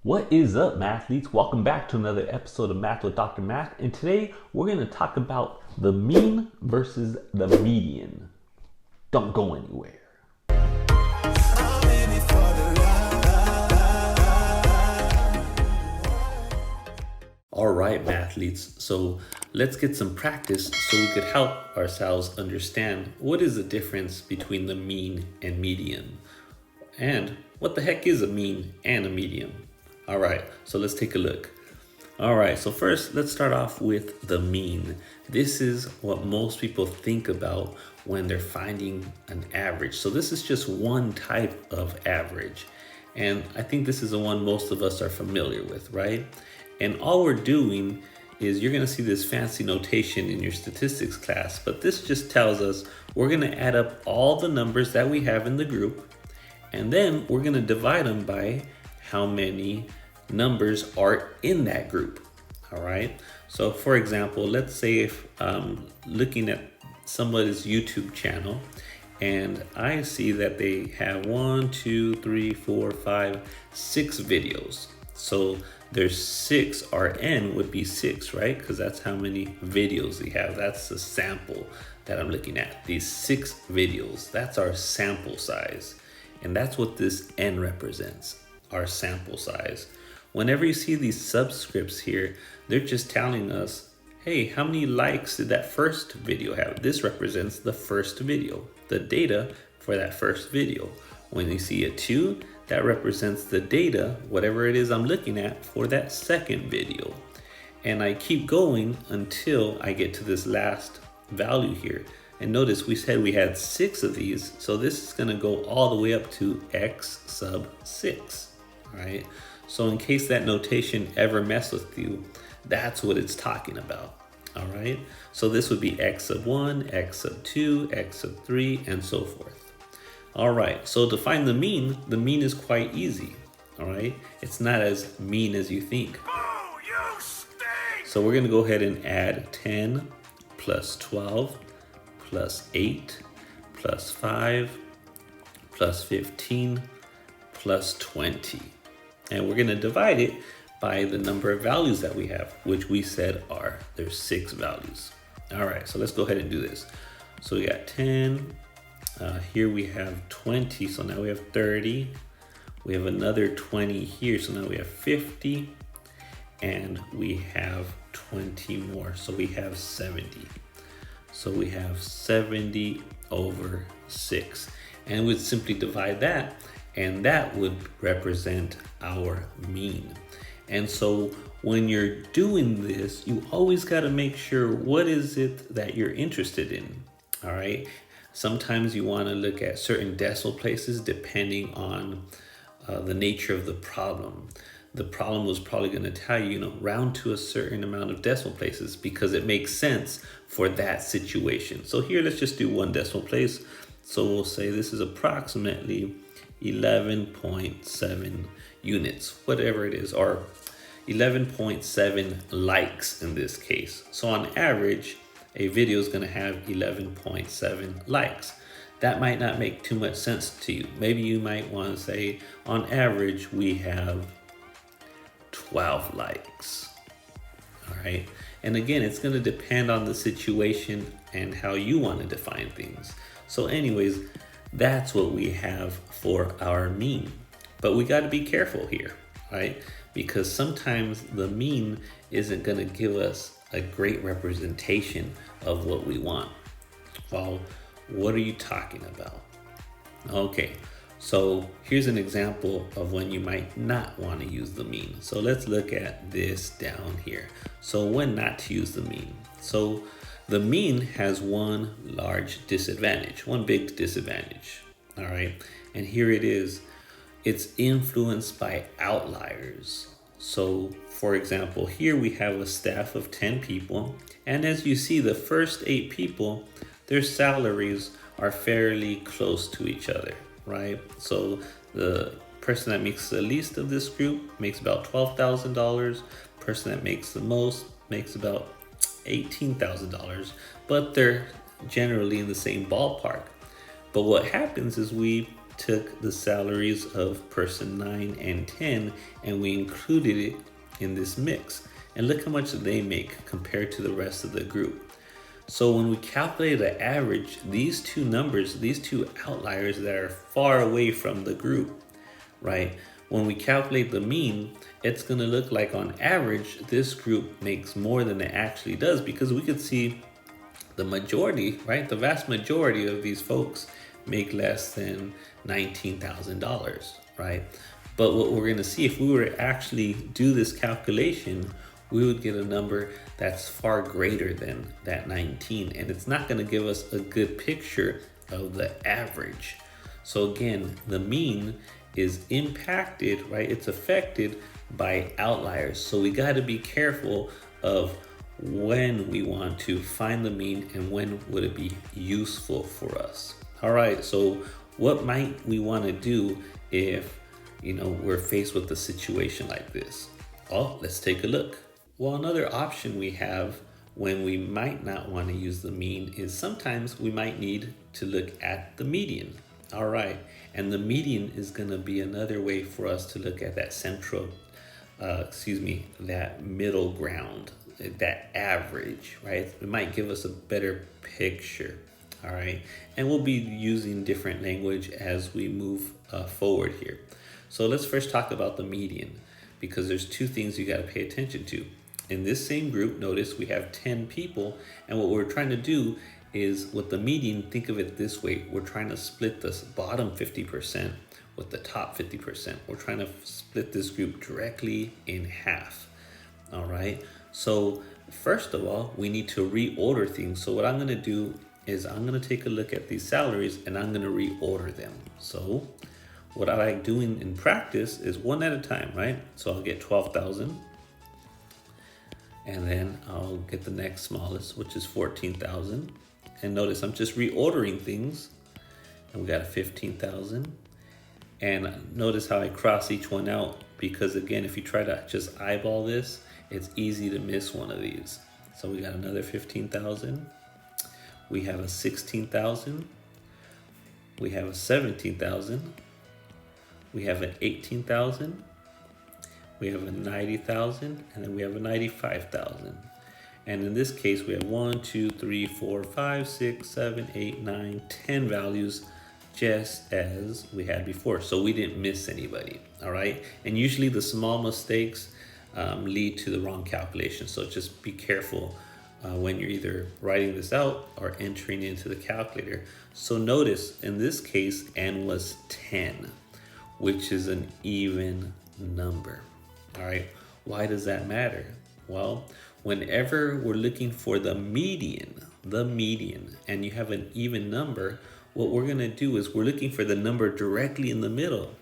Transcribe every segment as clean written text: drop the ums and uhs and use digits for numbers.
What is up, mathletes? Welcome back to another episode of Math with Dr. Math. And today we're going to talk about the mean versus the median. Don't go anywhere. All right, mathletes. So let's get some practice so we could help ourselves understand what is the difference between the mean and median. And what the heck is a mean and a median? All right, so let's take a look. All right, so first let's start off with the mean. This is what most people think about when they're finding an average. So this is just one type of average. And I think this is the one most of us are familiar with, right? And all we're doing is you're gonna see this fancy notation in your statistics class, but this just tells us we're gonna add up all the numbers that we have in the group, and then we're gonna divide them by how many numbers are in that group. All right. So for example, let's say if I'm looking at somebody's YouTube channel and I see that they have 6 videos. So there's 6, or n would be 6, right? Because that's how many videos they have. That's the sample that I'm looking at. These 6 videos, that's our sample size. And that's what this n represents, our sample size. Whenever you see these subscripts here, they're just telling us, hey, how many likes did that first video have? This represents the first video, the data for that first video. When you see a 2, that represents the data, whatever it is I'm looking at, for that second video. And I keep going until I get to this last value here. And notice we said we had 6 of these, so this is gonna go all the way up to x sub 6, right? So in case that notation ever mess with you, that's what it's talking about, all right? So this would be x sub 1, x sub 2, x sub 3, and so forth. All right, so to find the mean is quite easy, all right? It's not as mean as you think. Oh, you stink! So we're gonna go ahead and add 10 plus 12 plus 8 plus 5 plus 15 plus 20. And we're gonna divide it by the number of values that we have, which we said there's 6 values. All right, so let's go ahead and do this. So we got 10, here we have 20, so now we have 30. We have another 20 here, so now we have 50. And we have 20 more, so we have 70. So we have 70 over 6. And we'd simply divide that, and that would represent our mean. And so when you're doing this, you always got to make sure what is it that you're interested in, all right? Sometimes you want to look at certain decimal places depending on the nature of the problem. The problem was probably going to tell you, round to a certain amount of decimal places because it makes sense for that situation. So here, let's just do one decimal place. So we'll say this is approximately 11.7 units, whatever it is, or 11.7 likes in this case. So on average, a video is going to have 11.7 likes. That might not make too much sense to you. Maybe you might want to say, on average, we have 12 likes. All right. And again, it's going to depend on the situation and how you want to define things. So anyways, that's what we have for our mean. But we got to be careful here, right? Because sometimes the mean isn't going to give us a great representation of what we want. Well, what are you talking about? Okay, so here's an example of when you might not want to use the mean. So let's look at this down here. So when not to use the mean. So the mean has one large disadvantage, one big disadvantage, all right? And here it is. It's influenced by outliers. So for example, here we have a staff of 10 people. And as you see, the first 8 people, their salaries are fairly close to each other, right? So the person that makes the least of this group makes about $12,000. Person that makes the most makes about $18,000, but they're generally in the same ballpark. But what happens is we took the salaries of person 9 and 10 and we included it in this mix. And look how much they make compared to the rest of the group. So when we calculate the average, these two numbers, these two outliers that are far away from the group, right? When we calculate the mean, it's gonna look like on average, this group makes more than it actually does, because we could see the majority, right? The vast majority of these folks make less than $19,000, right? But what we're gonna see, if we were to actually do this calculation, we would get a number that's far greater than that 19, and it's not gonna give us a good picture of the average. So again, the mean is impacted, right? It's affected by outliers. So we gotta be careful of when we want to find the mean and when would it be useful for us. All right, so what might we wanna do if we're faced with a situation like this? Well, let's take a look. Well, another option we have when we might not want to use the mean is sometimes we might need to look at the median. All right, and the median is going to be another way for us to look at that that middle ground, that average, right? It might give us a better picture. All right, and we'll be using different language as we move forward here. So let's first talk about the median, because there's two things you got to pay attention to. In this same group, notice we have 10 people, and what we're trying to do is, with the median, think of it this way. We're trying to split this bottom 50% with the top 50%. We're trying to split this group directly in half. All right, so first of all, we need to reorder things. So what I'm going to do is I'm going to take a look at these salaries and I'm going to reorder them. So what I like doing in practice is one at a time, right? So I'll get 12,000. And then I'll get the next smallest, which is 14,000. And notice I'm just reordering things. And we got a 15,000. And notice how I cross each one out, because again, if you try to just eyeball this, it's easy to miss one of these. So we got another 15,000. We have a 16,000. We have a 17,000. We have an 18,000. We have a 90,000, and then we have a 95,000. And in this case, we have 1, 2, 3, 4, 5, 6, 7, 8, 9, 10 values, just as we had before. So we didn't miss anybody, all right? And usually the small mistakes lead to the wrong calculation. So just be careful when you're either writing this out or entering into the calculator. So notice in this case, n was 10, which is an even number. All right, why does that matter? Well, whenever we're looking for the median, and you have an even number, what we're gonna do is we're looking for the number directly in the middle.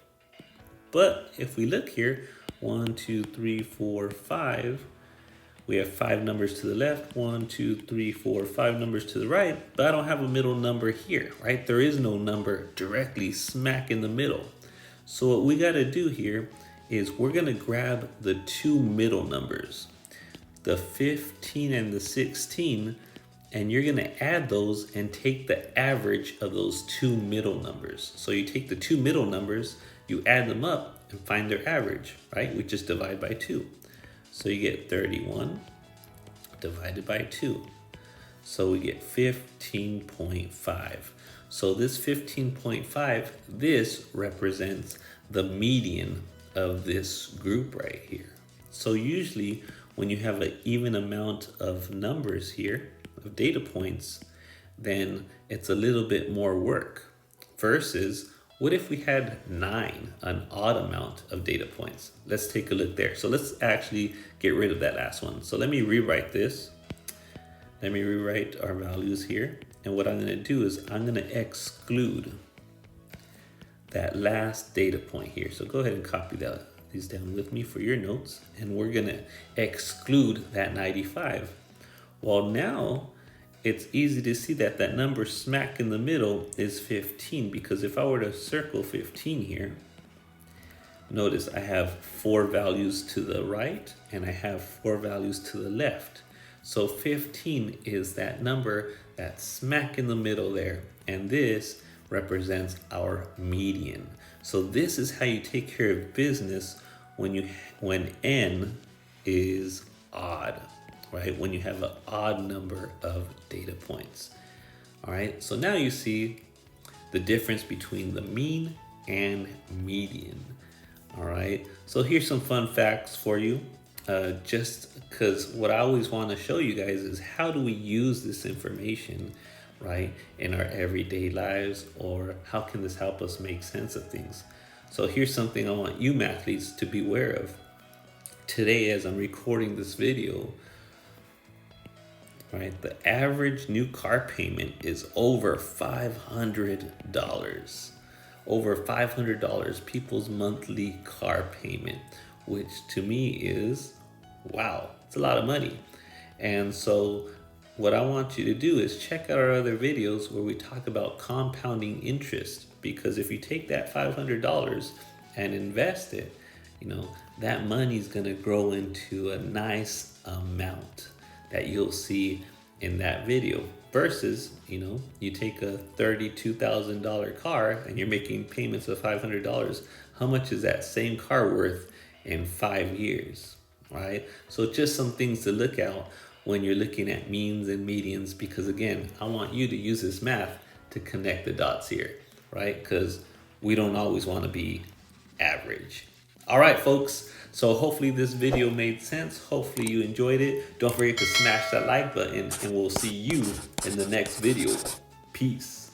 But if we look here, 1, 2, 3, 4, 5, we have 5 numbers to the left, 1, 2, 3, 4, 5 numbers to the right, but I don't have a middle number here, right? There is no number directly smack in the middle. So what we gotta do here is we're gonna grab the two middle numbers, the 15 and the 16, and you're gonna add those and take the average of those two middle numbers. So you take the two middle numbers, you add them up and find their average, right? We just divide by 2. So you get 31 divided by 2. So we get 15.5. So this 15.5, this represents the median of this group right here. So usually when you have an even amount of numbers here, of data points, then it's a little bit more work. Versus, what if we had 9, an odd amount of data points? Let's take a look there. So let's actually get rid of that last one. So let me rewrite this. Let me rewrite our values here. And what I'm gonna do is I'm gonna exclude that last data point here. So go ahead and copy these down with me for your notes. And we're gonna exclude that 95. Well, now it's easy to see that that number smack in the middle is 15, because if I were to circle 15 here, notice I have 4 values to the right and I have 4 values to the left. So 15 is that number that's smack in the middle there. And this represents our median. So this is how you take care of business when n is odd, right? When you have an odd number of data points. All right, so now you see the difference between the mean and median. All right, so here's some fun facts for you. Just because what I always want to show you guys is how do we use this information, right, in our everyday lives, or how can this help us make sense of things? So here's something I want you mathletes to be aware of. Today, as I'm recording this video, right, the average new car payment is over $500. Over $500, people's monthly car payment, which to me is, wow, it's a lot of money. And so what I want you to do is check out our other videos where we talk about compounding interest, because if you take that $500 and invest it, you know, that money is going to grow into a nice amount that you'll see in that video, versus, you know, you take a $32,000 car and you're making payments of $500. How much is that same car worth in 5 years, right? So just some things to look out when you're looking at means and medians, because again, I want you to use this math to connect the dots here, right? Because we don't always want to be average. All right, folks. So hopefully this video made sense. Hopefully you enjoyed it. Don't forget to smash that like button, and we'll see you in the next video. Peace.